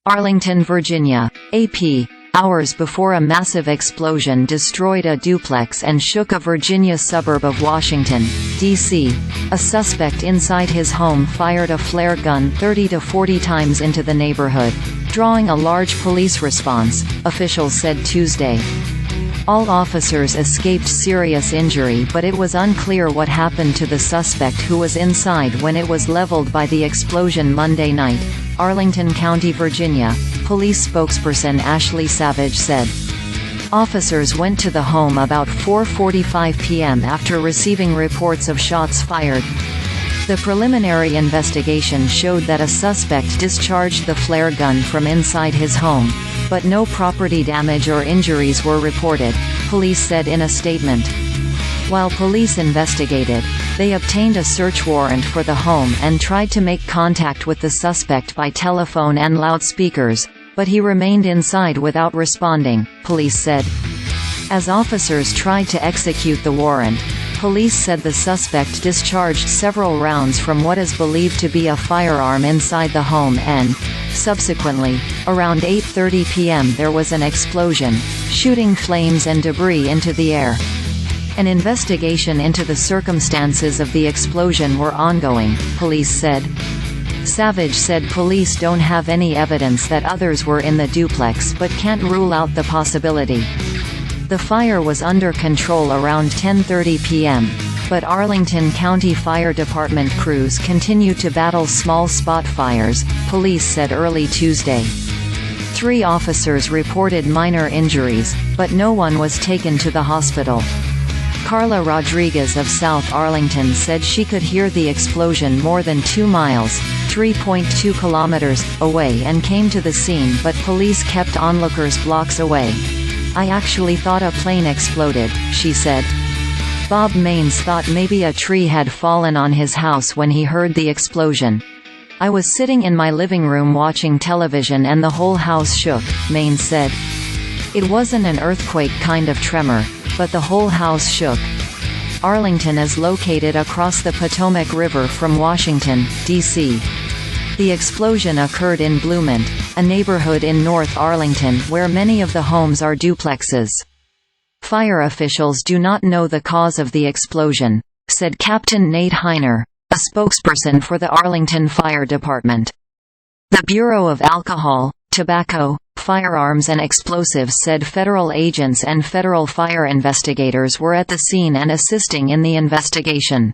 Arlington, Virginia. AP. Hours before a massive explosion destroyed a duplex and shook a Virginia suburb of Washington, D.C., a suspect inside his home fired a flare gun 30 to 40 times into the neighborhood, drawing a large police response, officials said Tuesday. All officers escaped serious injury, but it was unclear what happened to the suspect who was inside when it was leveled by the explosion Monday night, Arlington County, Virginia, police spokesperson Ashley Savage said. Officers went to the home about 4:45 p.m. after receiving reports of shots fired. The preliminary investigation showed that a suspect discharged the flare gun from inside his home, but no property damage or injuries were reported, police said in a statement. While police investigated, they obtained a search warrant for the home and tried to make contact with the suspect by telephone and loudspeakers, but he remained inside without responding, police said. As officers tried to execute the warrant, police said the suspect discharged several rounds from what is believed to be a firearm inside the home and, subsequently, around 8:30 p.m. there was an explosion, shooting flames and debris into the air. An investigation into the circumstances of the explosion were ongoing, police said. Savage said police don't have any evidence that others were in the duplex but can't rule out the possibility. The fire was under control around 10:30 p.m., but Arlington County Fire Department crews continue to battle small spot fires, police said early Tuesday. 3 officers reported minor injuries, but no one was taken to the hospital. Carla Rodriguez of South Arlington said she could hear the explosion more than 2 miles, 3.2 kilometers, away and came to the scene, but police kept onlookers blocks away. "I actually thought a plane exploded," she said. Bob Maynes thought maybe a tree had fallen on his house when he heard the explosion. "I was sitting in my living room watching television and the whole house shook," Maynes said. "It wasn't an earthquake kind of tremor, but the whole house shook." Arlington is located across the Potomac River from Washington, D.C. The explosion occurred in Bluemont, a neighborhood in North Arlington where many of the homes are duplexes. Fire officials do not know the cause of the explosion, said Captain Hiner, a spokesperson for the Arlington Fire Department. The Bureau of Alcohol, Tobacco, Firearms and Explosives said federal agents and federal fire investigators were at the scene and assisting in the investigation.